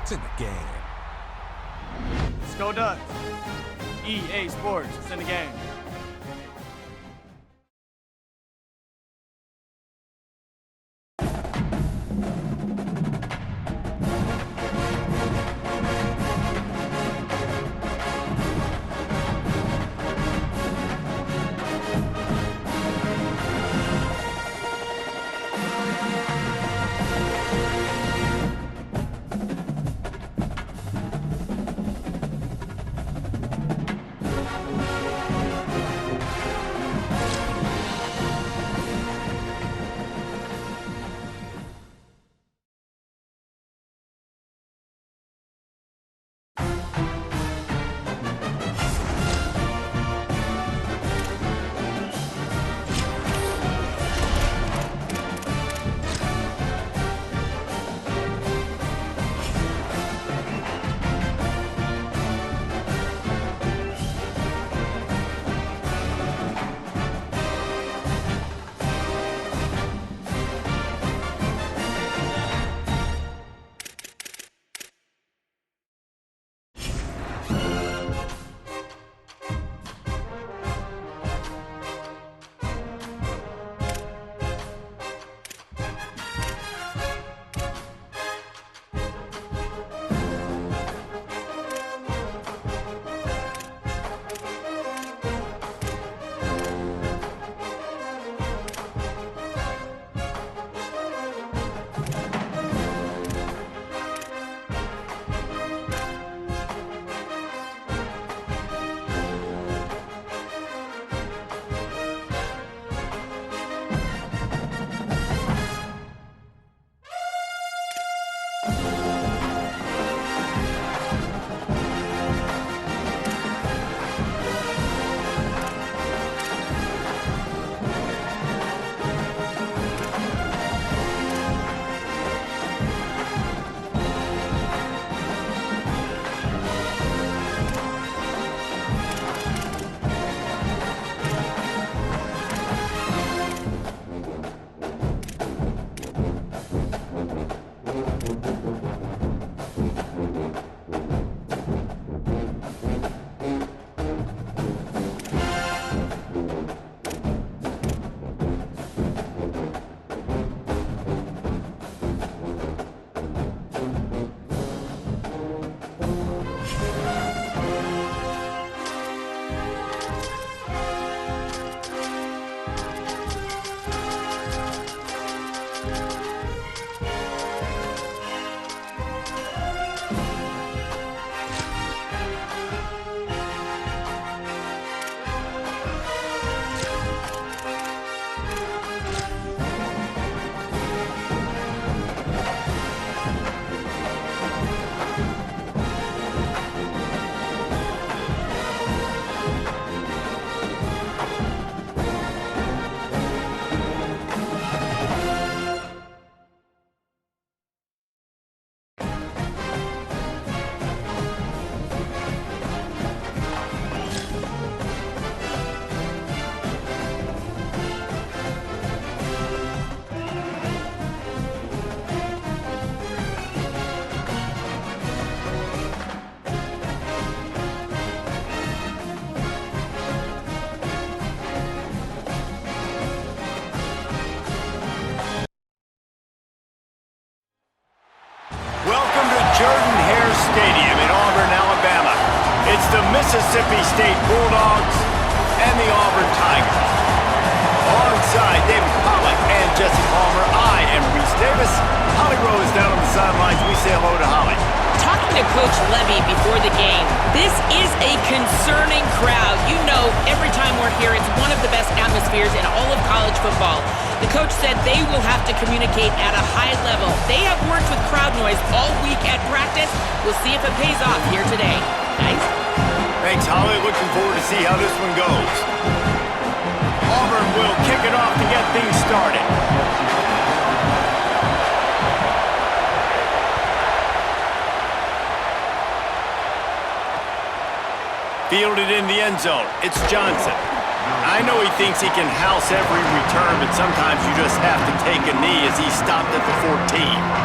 It's in the game. Let's go Ducks. EA Sports, it's in the game. Jordan-Hare Stadium in Auburn, Alabama. It's the Mississippi State Bulldogs and the Auburn Tigers. Alongside David Pollack and Jesse Palmer, I am Reese Davis. Holly Rowe is down on the sidelines. We say hello to Holly. Talking to Coach Levy before the game, this is a concerning crowd. You know, every time we're here, it's one of the best atmospheres in all of college football. The coach said they will have to communicate at a high level. They have worked with crowd noise all week at practice. We'll see if it pays off here today. Guys? Thanks, Holly. Looking forward to see how this one goes. Auburn will kick it off to get things started. Fielded in the end zone. It's Johnson. I know he thinks he can house every return, but sometimes you just have to take a knee as he stopped at the 14.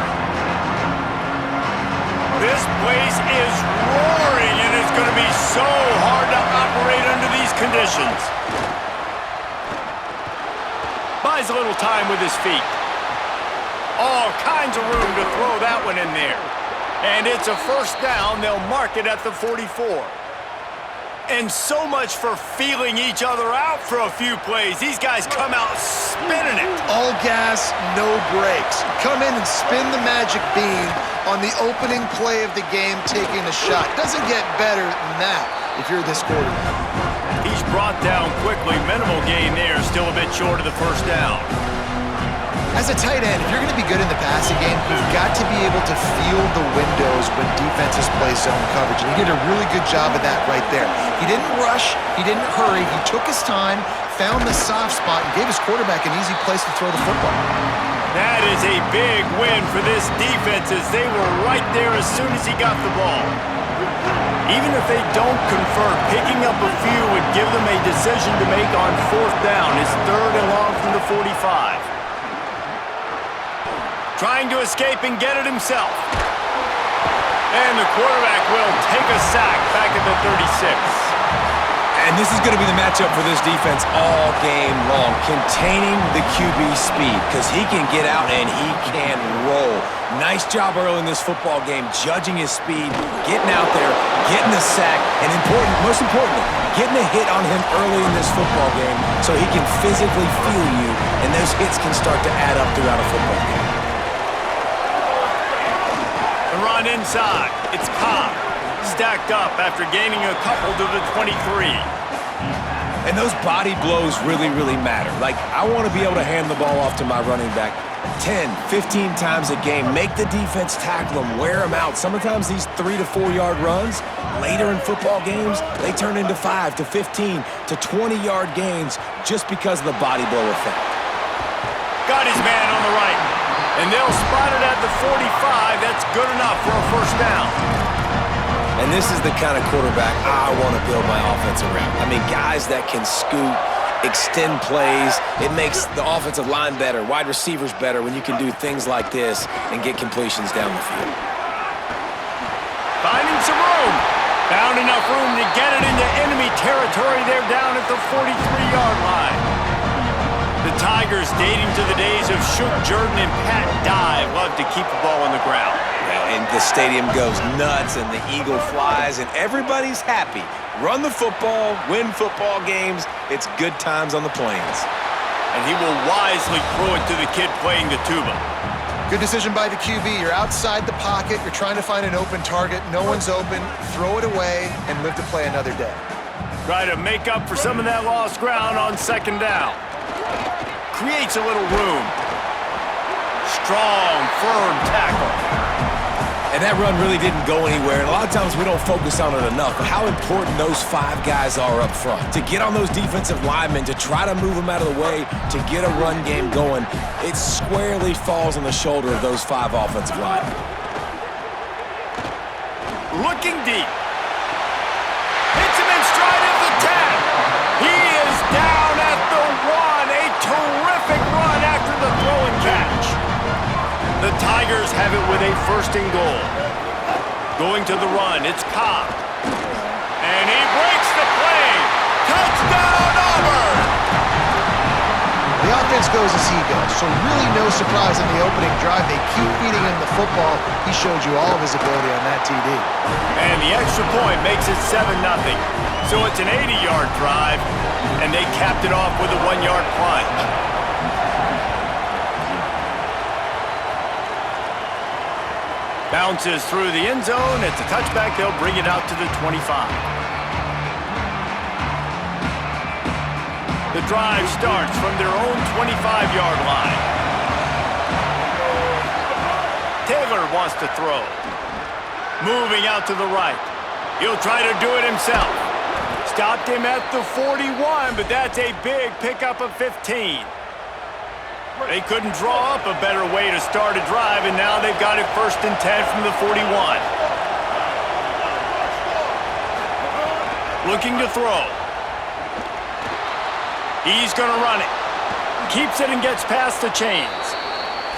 This place is roaring, and it's going to be so hard to operate under these conditions. Buys a little time with his feet. All kinds of room to throw that one in there. And it's a first down. They'll mark it at the 44. And so much for feeling each other out for a few plays. These guys come out spinning it. All gas, no brakes. Come in and spin the magic bean on the opening play of the game, taking a shot. Doesn't get better than that if you're this quarterback. He's brought down quickly. Minimal gain there. Still a bit short of the first down. As a tight end, if you're going to be good in the passing game, you've got to be able to feel the windows when defenses play zone coverage. And he did a really good job of that right there. He didn't rush. He didn't hurry. He took his time, found the soft spot, and gave his quarterback an easy place to throw the football. That is a big win for this defense as they were right there as soon as he got the ball. Even if they don't convert, picking up a few would give them a decision to make on fourth down. It's 3rd and long from the 45. Trying to escape and get it himself. And the quarterback will take a sack back at the 36. And this is going to be the matchup for this defense all game long. Containing the QB speed, because he can get out and he can roll. Nice job early in this football game, judging his speed, getting out there, getting the sack, and most importantly, getting a hit on him early in this football game so he can physically feel you, and those hits can start to add up throughout a football game. Run inside. It's Cobb. Stacked up after gaining a couple to the 23. And those body blows really, really matter. Like, I want to be able to hand the ball off to my running back 10, 15 times a game. Make the defense tackle them, wear them out. Sometimes these 3 to 4 yard runs, later in football games, they turn into 5 to 15 to 20 yard gains just because of the body blow effect. Got his man on the right. And they'll spot it at the 45. That's good enough for a first down. And this is the kind of quarterback I want to build my offense around. I mean, guys that can scoot, extend plays. It makes the offensive line better, wide receivers better when you can do things like this and get completions down the field. Finding some room. Found enough room to get it into enemy territory. They're down at the 43-yard line. The Tigers, dating to the days of Shook Jordan and Pat Dye, love to keep the ball on the ground. Yeah, and the stadium goes nuts, and the eagle flies, and everybody's happy. Run the football, win football games. It's good times on the plains. And he will wisely throw it to the kid playing the tuba. Good decision by the QB. You're outside the pocket. You're trying to find an open target. No one's open. Throw it away and live to play another day. Try to make up for some of that lost ground on second down. Creates a little room. Strong, firm tackle. And that run really didn't go anywhere, and a lot of times we don't focus on it enough, but how important those 5 guys are up front. To get on those defensive linemen, to try to move them out of the way, to get a run game going, it squarely falls on the shoulder of those 5 offensive linemen. Looking deep. Hits him in stride at the 10. He is down at the 1. A terrific run after the throw and catch. The Tigers have it with a 1st and goal. Going to the run, it's Cobb. And he breaks the play. Touchdown, Auburn! The offense goes as he goes, so really no surprise in the opening drive. They keep feeding him the football. He showed you all of his ability on that TD. And the extra point makes it 7-0. So it's an 80-yard drive, and they capped it off with a 1-yard plunge. Bounces through the end zone. It's a touchback. They'll bring it out to the 25. The drive starts from their own 25-yard line. Taylor wants to throw. Moving out to the right. He'll try to do it himself. Stopped him at the 41, but that's a big pickup of 15. They couldn't draw up a better way to start a drive, and now they've got it 1st and 10 from the 41. Looking to throw. He's going to run it. Keeps it and gets past the chains.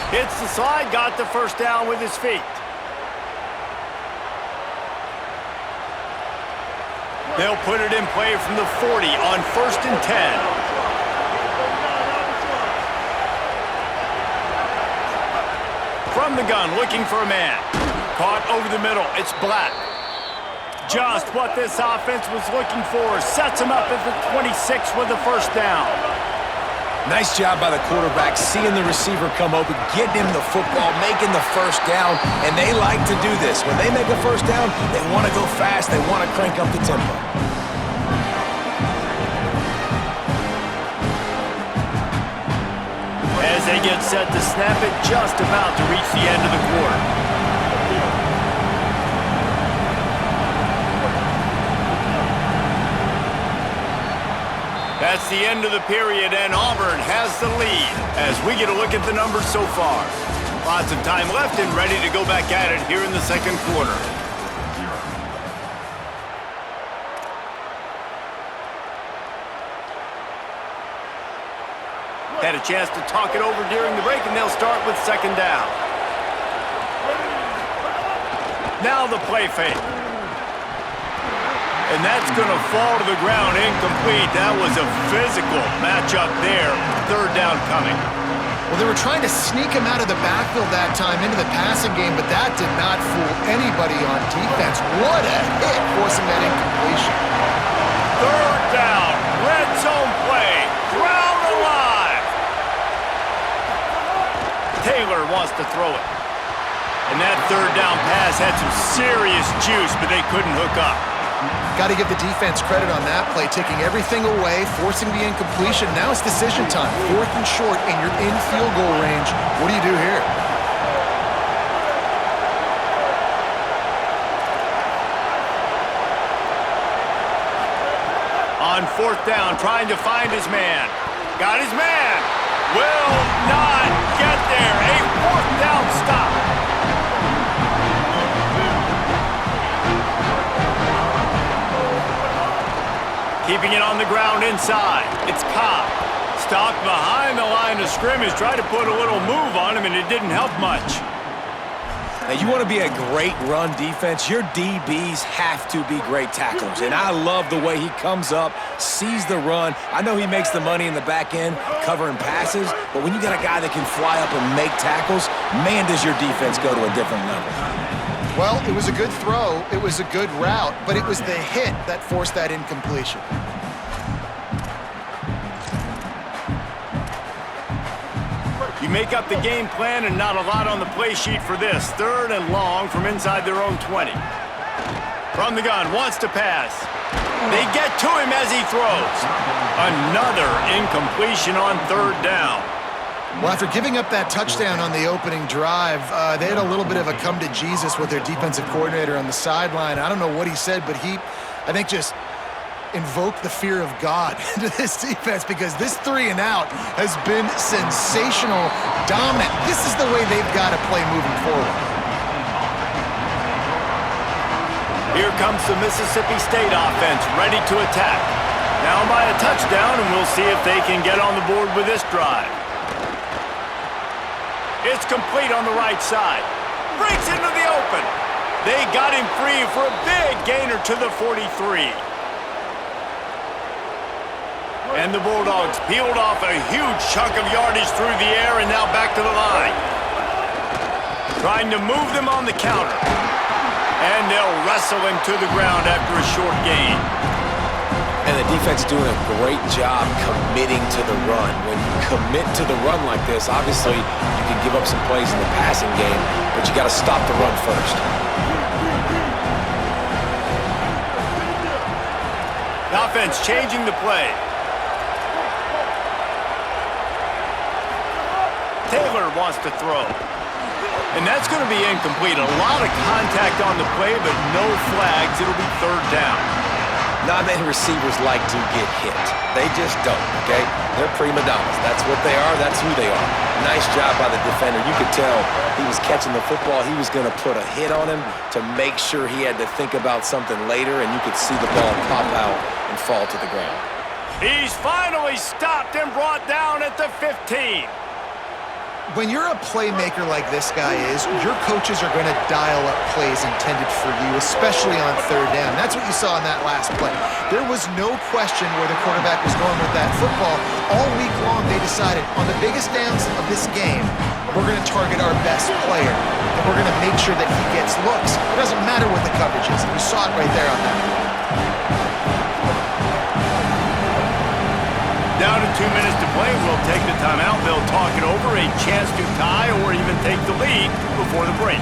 Hits the slide, got the 1st down with his feet. They'll put it in play from the 40 on 1st and 10. From the gun, looking for a man. Caught over the middle. It's Black. Just what this offense was looking for. Sets him up at the 26 with the first down. Nice job by the quarterback, seeing the receiver come open, getting him the football, making the first down, and they like to do this. When they make a first down, they want to go fast, they want to crank up the tempo. As they get set to snap it, just about to reach the end of the quarter. That's the end of the period, and Auburn has the lead as we get a look at the numbers so far. Lots of time left and ready to go back at it here in the second quarter. Had a chance to talk it over during the break, and they'll start with second down. Now the play fake. And that's going to fall to the ground incomplete. That was a physical matchup there. Third down coming. Well, they were trying to sneak him out of the backfield that time into the passing game, but that did not fool anybody on defense. What a hit, forcing that incompletion. Third down. Red zone play. Crowd alive. Taylor wants to throw it. And that third down pass had some serious juice, but they couldn't hook up. Got to give the defense credit on that play, taking everything away, forcing the incompletion. Now it's decision time. 4th and short, and you're in field goal range. What do you do here? On 4th down, trying to find his man. Got his man. Will not get there. A 4th down stop. Keeping it on the ground inside. It's Cobb. Stopped behind the line of scrimmage. Tried to put a little move on him, and it didn't help much. Now, you want to be a great run defense, your DBs have to be great tacklers. And I love the way he comes up, sees the run. I know he makes the money in the back end covering passes, but when you got a guy that can fly up and make tackles, man, does your defense go to a different level. Well, it was a good throw, it was a good route, but it was the hit that forced that incompletion. You make up the game plan and not a lot on the play sheet for this. 3rd and long from inside their own 20. From the gun, wants to pass. They get to him as he throws. Another incompletion on 3rd down. Well, after giving up that touchdown on the opening drive, they had a little bit of a come to Jesus with their defensive coordinator on the sideline. I don't know what he said, but he, I think, just invoked the fear of God into this defense, because this 3 and out has been sensational, dominant. This is the way they've got to play moving forward. Here comes the Mississippi State offense, ready to attack. Down by a touchdown, and we'll see if they can get on the board with this drive. It's complete on the right side. Breaks into the open. They got him free for a big gainer to the 43. And the Bulldogs peeled off a huge chunk of yardage through the air and now back to the line. Trying to move them on the counter. And they'll wrestle him to the ground after a short gain. And the defense doing a great job committing to the run. When you commit to the run like this, obviously you can give up some plays in the passing game, but you got to stop the run first. The offense changing the play. Taylor wants to throw. And that's going to be incomplete. A lot of contact on the play, but no flags. It'll be 3rd down. Not many receivers like to get hit. They just don't, okay? They're prima donnas. That's what they are. That's who they are. Nice job by the defender. You could tell he was catching the football. He was going to put a hit on him to make sure he had to think about something later, and you could see the ball pop out and fall to the ground. He's finally stopped and brought down at the 15. When you're a playmaker like this guy is, your coaches are going to dial up plays intended for you, especially on third down. That's what you saw in that last play. There was no question where the quarterback was going with that football. All week long, they decided on the biggest downs of this game, we're going to target our best player, and we're going to make sure that he gets looks. It doesn't matter what the coverage is. You saw it right there on that play. Down to 2 minutes to play. We'll take the timeout. They'll talk it over. A chance to tie or even take the lead before the break.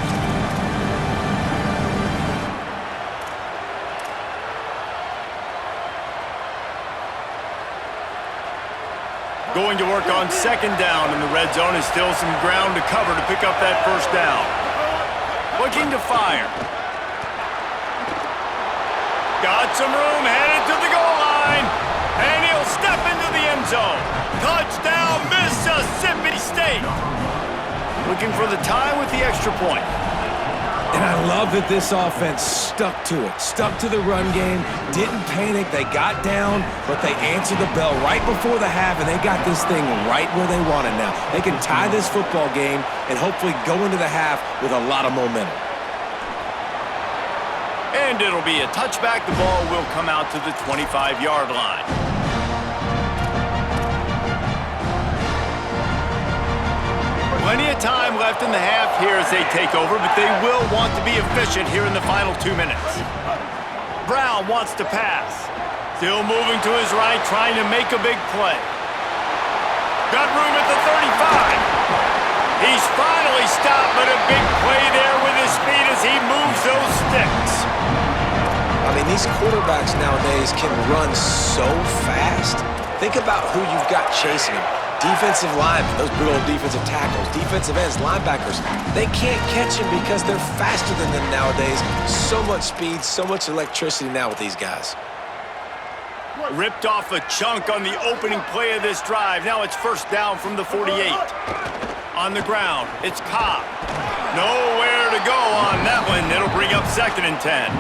Going to work on second down in the red zone. Is still some ground to cover to pick up that first down. Looking to fire. Got some room, headed to the goal line. And he'll step into the end zone. Touchdown, Mississippi State. Looking for the tie with the extra point. And I love that this offense stuck to it, stuck to the run game, didn't panic. They got down, but they answered the bell right before the half, and they got this thing right where they want it now. They can tie this football game and hopefully go into the half with a lot of momentum. And it'll be a touchback. The ball will come out to the 25-yard line. Plenty of time left in the half here as they take over, but they will want to be efficient here in the final 2 minutes. Brown wants to pass. Still moving to his right, trying to make a big play. Got room at the 35. He's finally stopped, but a big play there with his speed as he moves those sticks. I mean, these quarterbacks nowadays can run so fast. Think about who you've got chasing them. Defensive linemen, those big old defensive tackles, defensive ends, linebackers, they can't catch him because they're faster than them nowadays. So much speed, so much electricity now with these guys. Ripped off a chunk on the opening play of this drive. Now it's first down from the 48. On the ground, it's Cobb. Nowhere to go on that one. It'll bring up 2nd and 10.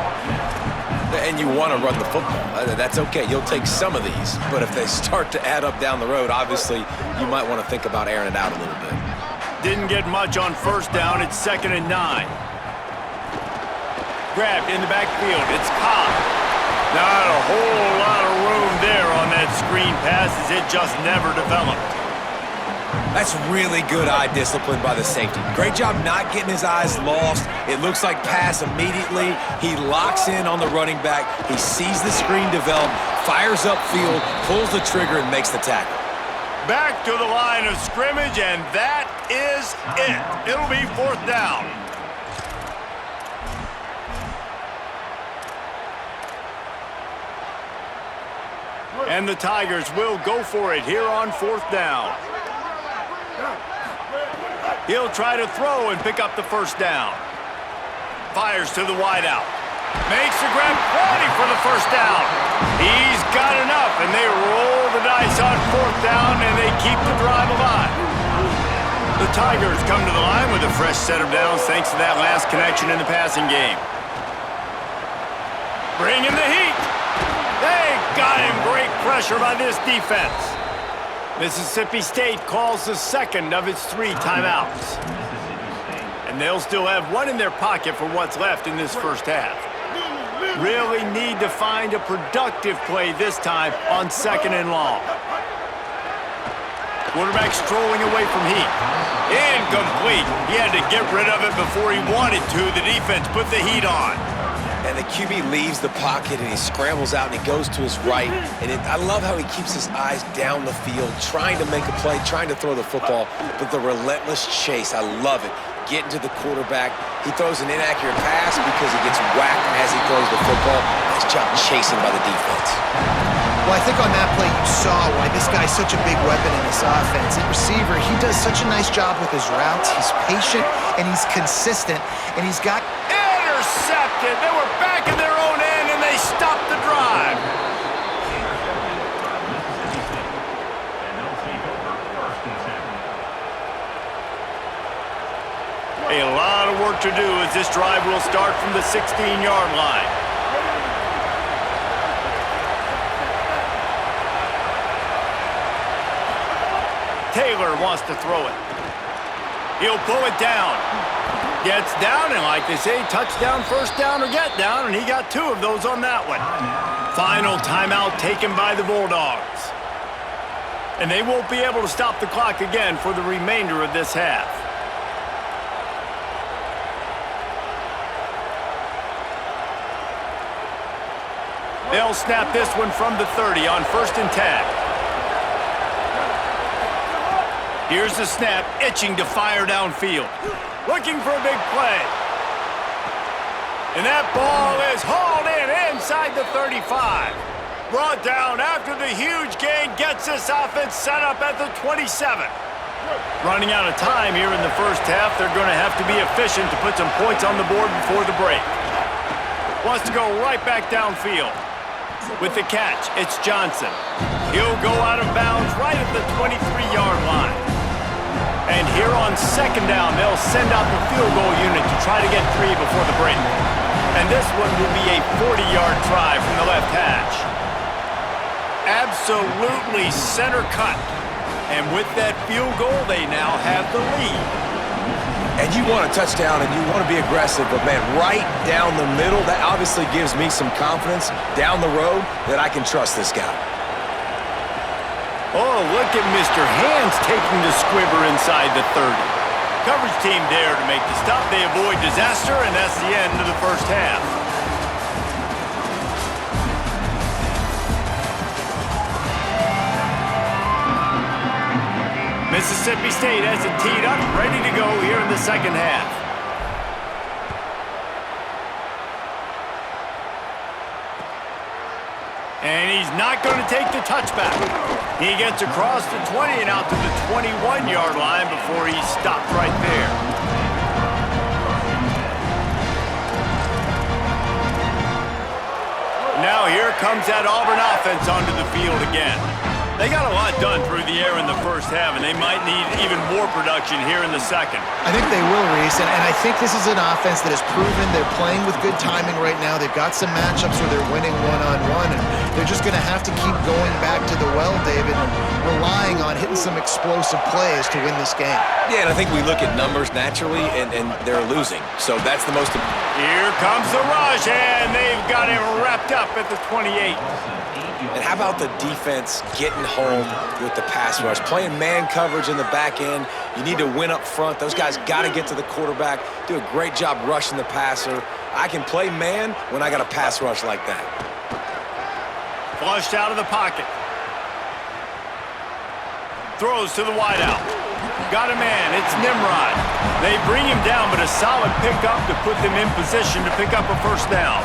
And you want to run the football. That's okay. You'll take some of these. But if they start to add up down the road, obviously, you might want to think about airing it out a little bit. Didn't get much on first down. It's 2nd and 9. Grabbed in the backfield. It's Cobb. Not a whole lot of room there on that screen pass as it just never developed. That's really good eye discipline by the safety. Great job not getting his eyes lost. It looks like pass immediately. He locks in on the running back. He sees the screen develop, fires upfield, pulls the trigger, and makes the tackle. Back to the line of scrimmage, and that is it. It'll be 4th down. And the Tigers will go for it here on 4th down. He'll try to throw and pick up the first down. Fires to the wideout. Makes the grab, plenty for the first down. He's got enough, and they roll the dice on 4th down, and they keep the drive alive. The Tigers come to the line with a fresh set of downs thanks to that last connection in the passing game. Bringing the heat. They got him. Great pressure by this defense. Mississippi State calls the 2nd of its 3 timeouts. And they'll still have 1 in their pocket for what's left in this first half. Really need to find a productive play this time on 2nd and long. Quarterback strolling away from heat. Incomplete. He had to get rid of it before he wanted to. The defense put the heat on. And the QB leaves the pocket, and he scrambles out, and he goes to his right. And I love how he keeps his eyes down the field, trying to make a play, trying to throw the football, but the relentless chase, I love it. Getting to the quarterback. He throws an inaccurate pass because he gets whacked as he throws the football. Nice job chasing by the defense. Well, I think on that play you saw why this guy's such a big weapon in this offense. At receiver, he does such a nice job with his routes. He's patient, and he's consistent, and he's got... Intercepted. They were back in their own end, and they stopped the drive. A lot of work to do as this drive will start from the 16-yard line. Taylor wants to throw it. He'll pull it down. Gets down, and like they say, touchdown, first down, or get down, and he got 2 of those on that one. Final timeout taken by the Bulldogs. And they won't be able to stop the clock again for the remainder of this half. They'll snap this one from the 30 on 1st and 10. Here's the snap, itching to fire downfield. Looking for a big play. And that ball is hauled in inside the 35. Brought down after the huge gain gets this offense set up at the 27. Running out of time here in the first half, they're going to have to be efficient to put some points on the board before the break. Wants to go right back downfield. With the catch, it's Johnson. He'll go out of bounds right at the 23-yard line. And here on 2nd down, they'll send out the field goal unit to try to get 3 before the break. And this one will be a 40-yard try from the left hash. Absolutely center cut. And with that field goal, they now have the lead. And you want a touchdown and you want to be aggressive, but man, right down the middle, that obviously gives me some confidence down the road that I can trust this guy. Oh, look at Mr. Hands taking the squibber inside the 30. Coverage team there to make the stop. They avoid disaster, and that's the end of the first half. Mississippi State has it teed up, ready to go here in the second half. And he's not going to take the touchback. He gets across the 20 and out to the 21-yard line before he's stopped right there. Now here comes that Auburn offense onto the field again. They got a lot done through the air in the first half, and they might need even more production here in the second. I think they will, Reese, and I think this is an offense that has proven they're playing with good timing right now. They've got some matchups where they're winning one-on-one, and they're just going to have to keep going back to the well, David, and relying on hitting some explosive plays to win this game. Yeah, and I think we look at numbers naturally, and they're losing. So that's the most important. Here comes the rush, and they've got him wrapped up at the 28. And how about the defense getting home with the pass rush? Playing man coverage in the back end. You need to win up front. Those guys got to get to the quarterback, do a great job rushing the passer. I can play man when I got a pass rush like that. Flushed out of the pocket. Throws to the wideout. Got a man. It's Nimrod. They bring him down, but a solid pickup to put them in position to pick up a first down.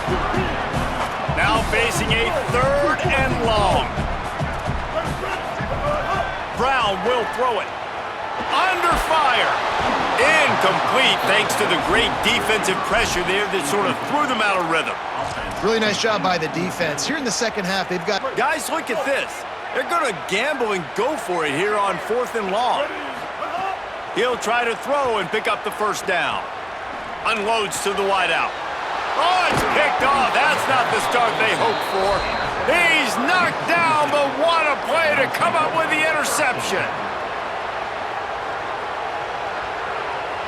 Now facing a 3rd and long. Brown will throw it. Under fire. Incomplete thanks to the great defensive pressure there that sort of threw them out of rhythm. Really nice job by the defense. Here in the second half, they've got... Guys, look at this. They're going to gamble and go for it here on 4th and long. He'll try to throw and pick up the first down. Unloads to the wideout. Oh, it's picked off. That's not the start they hoped for. He's knocked down, but what a play to come up with the interception.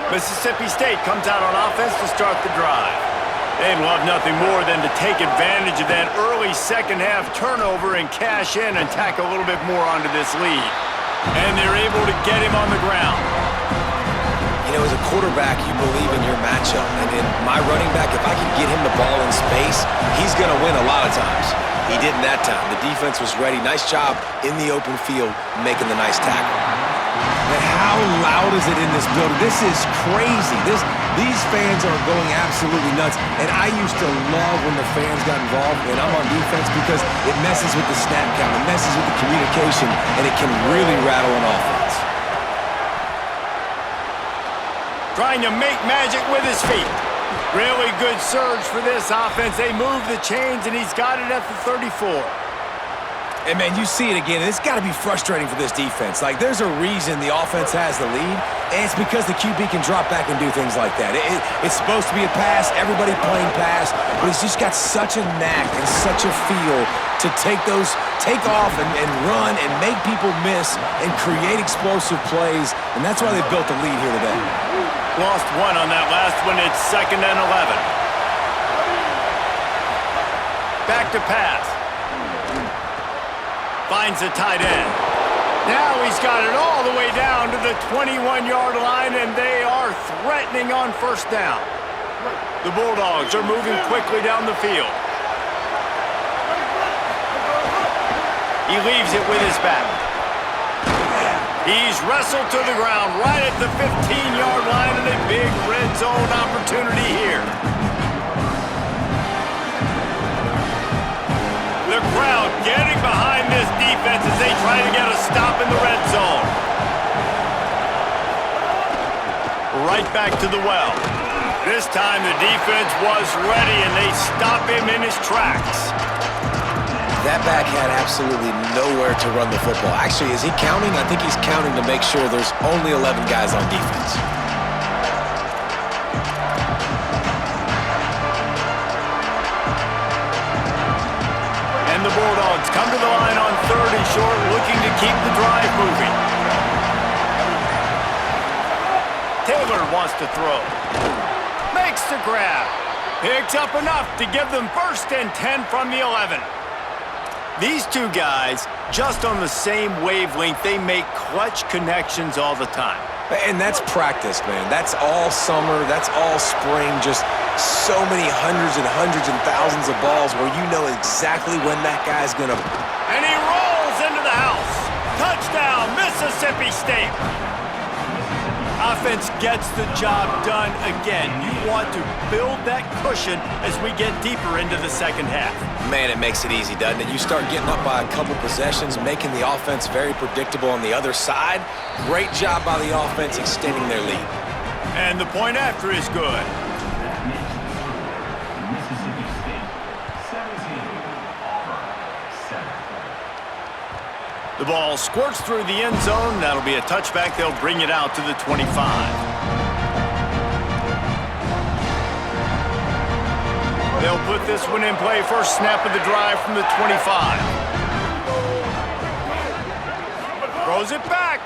Mississippi State comes out on offense to start the drive. They'd love nothing more than to take advantage of that early second half turnover and cash in and tack a little bit more onto this lead. And they're able to get him on the ground. You know, as a quarterback, you believe in your matchup. And in my running back, if I can get him the ball in space, he's going to win a lot of times. He didn't that time. The defense was ready. Nice job in the open field making the nice tackle. And how loud is it in this building? This is crazy. These fans are going absolutely nuts. And I used to love when the fans got involved when I'm on defense because it messes with the snap count. It messes with the communication, and it can really rattle an offense. Trying to make magic with his feet. Really good surge for this offense. They move the chains, and he's got it at the 34. And, man, you see it again, and it's got to be frustrating for this defense. Like, there's a reason the offense has the lead, and it's because the QB can drop back and do things like that. It's supposed to be a pass, everybody playing pass, but he's just got such a knack and such a feel to take off and run and make people miss and create explosive plays, and that's why they built the lead here today. Lost one on that last one. It's 2nd and 11. Back to pass. Finds the tight end. Now he's got it all the way down to the 21-yard line, and they are threatening on 1st down. The Bulldogs are moving quickly down the field. He leaves it with his back. He's wrestled to the ground right at the 15-yard line, and a big red zone opportunity here. The crowd getting behind this defense as they try to get a stop in the red zone. Right back to the well. This time the defense was ready, and they stop him in his tracks. That back had absolutely nowhere to run the football. Actually, is he counting? I think he's counting to make sure there's only 11 guys on defense. And the Bulldogs come to the line on 3rd and short, looking to keep the drive moving. Taylor wants to throw. Makes the grab. Picks up enough to give them 1st and 10 from the 11. These two guys, just on the same wavelength, they make clutch connections all the time. And that's practice, man. That's all summer. That's all spring. Just so many hundreds and thousands of balls where you know exactly when that guy's going to... And he rolls into the house. Touchdown, Mississippi State. Offense gets the job done again. You want to build that cushion as we get deeper into the 2nd half. Man, it makes it easy, doesn't it? You start getting up by a couple possessions, making the offense very predictable on the other side. Great job by the offense extending their lead. And the point after is good. Mississippi State, 17, Auburn, 7. The ball squirts through the end zone. That'll be a touchback. They'll bring it out to the 25. They'll put this one in play. First snap of the drive from the 25. Throws it back.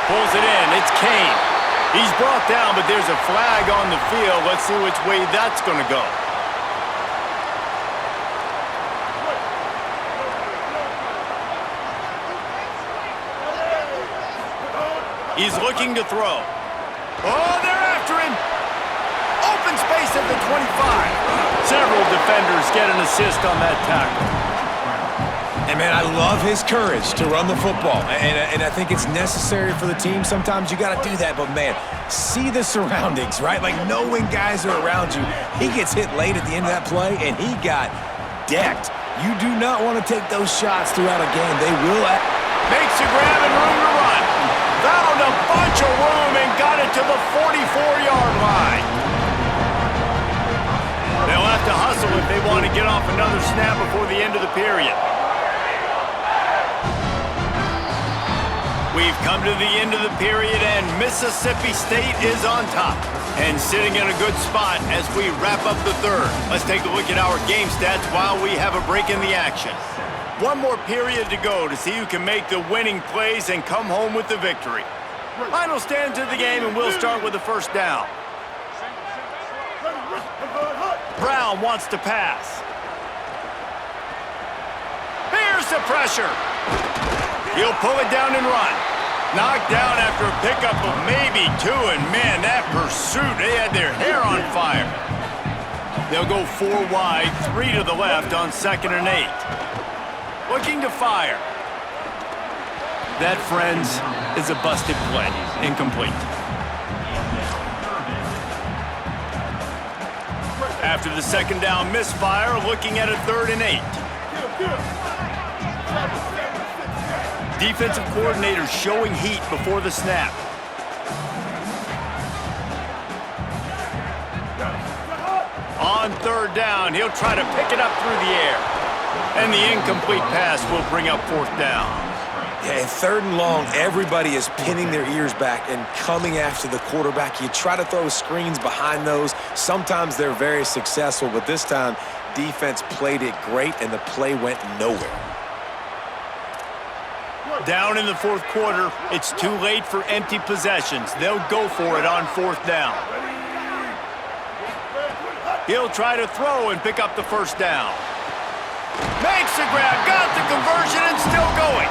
Pulls it in. It's Kane. He's brought down, but there's a flag on the field. Let's see which way that's going to go. He's looking to throw. Oh, they're after him. Open space at the 25. Several defenders get an assist on that tackle. And, man, I love his courage to run the football. And I think it's necessary for the team. Sometimes you got to do that. But, man, see the surroundings, right? Like, knowing guys are around you. He gets hit late at the end of that play, and he got decked. You do not want to take those shots throughout a game. They will. Makes a grab and room to run. Found a bunch of room and got it to the 44-yard line. They'll have to hustle if they want to get off another snap before the end of the period. We've come to the end of the period, and Mississippi State is on top and sitting in a good spot as we wrap up the 3rd. Let's take a look at our game stats while we have a break in the action. One more period to go to see who can make the winning plays and come home with the victory. Final stands of the game, and we'll start with the 1st down. Brown wants to pass. Here's the pressure. He'll pull it down and run. Knocked down after a pickup of maybe 2, and man, that pursuit, they had their hair on fire. They'll go 4 wide, 3 to the left on 2nd and 8. Looking to fire. That, friends, is a busted play. Incomplete. After the 2nd down misfire, looking at a 3rd and 8. Defensive coordinator showing heat before the snap. On on third down. He'll try to pick it up through the air. And the incomplete pass will bring up fourth down. Yeah, and third and long, everybody is pinning their ears back and coming after the quarterback. You try to throw screens behind those. Sometimes they're very successful, but this time, defense played it great, and the play went nowhere. Down in the fourth quarter, it's too late for empty possessions. They'll go for it on fourth down. He'll try to throw and pick up the first down. Makes the grab, got the conversion, and still going.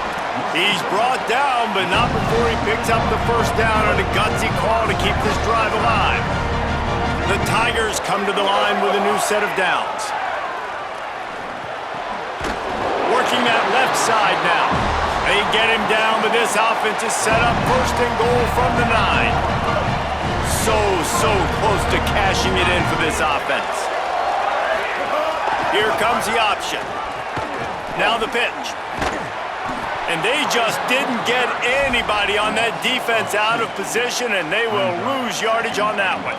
He's brought down, but not before he picks up the first down on a gutsy call to keep this drive alive. The Tigers come to the line with a new set of downs. Working that left side now. They get him down, but this offense is set up first and goal from the 9. So close to cashing it in for this offense. Here comes the option. Now the pitch. And they just didn't get anybody on that defense out of position, and they will lose yardage on that one.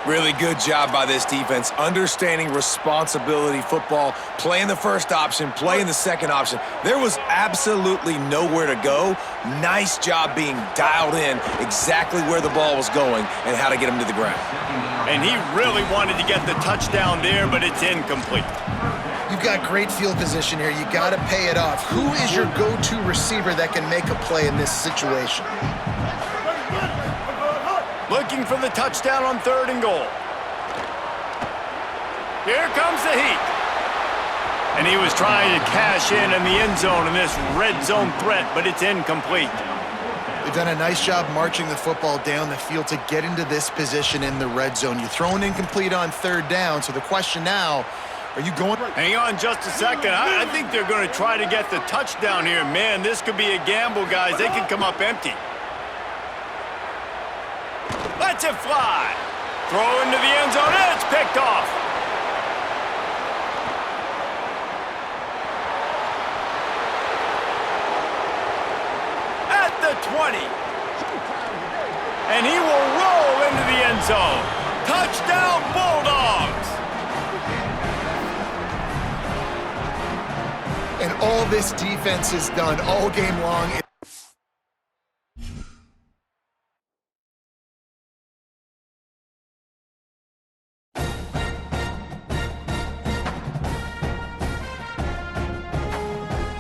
Really good job by this defense, understanding responsibility football, playing the first option, playing the second option. There was absolutely nowhere to go. Nice job being dialed in exactly where the ball was going and how to get him to the ground. And he really wanted to get the touchdown there, but it's incomplete. You've got great field position here. You got to pay it off. Who is your go-to receiver that can make a play in this situation? Looking for the touchdown on third and goal. Here comes the heat. And he was trying to cash in the end zone in this red zone threat, but it's incomplete. They've done a nice job marching the football down the field to get into this position in the red zone. You throw an incomplete on third down, so the question now, are you going? Hang on just a second. I think they're going to try to get the touchdown here. Man, this could be a gamble, guys. They could come up empty. Lets it fly. Throw into the end zone. It's picked off. At the 20. And he will roll into the end zone. Touchdown, Bulldogs. And all this defense has done all game long.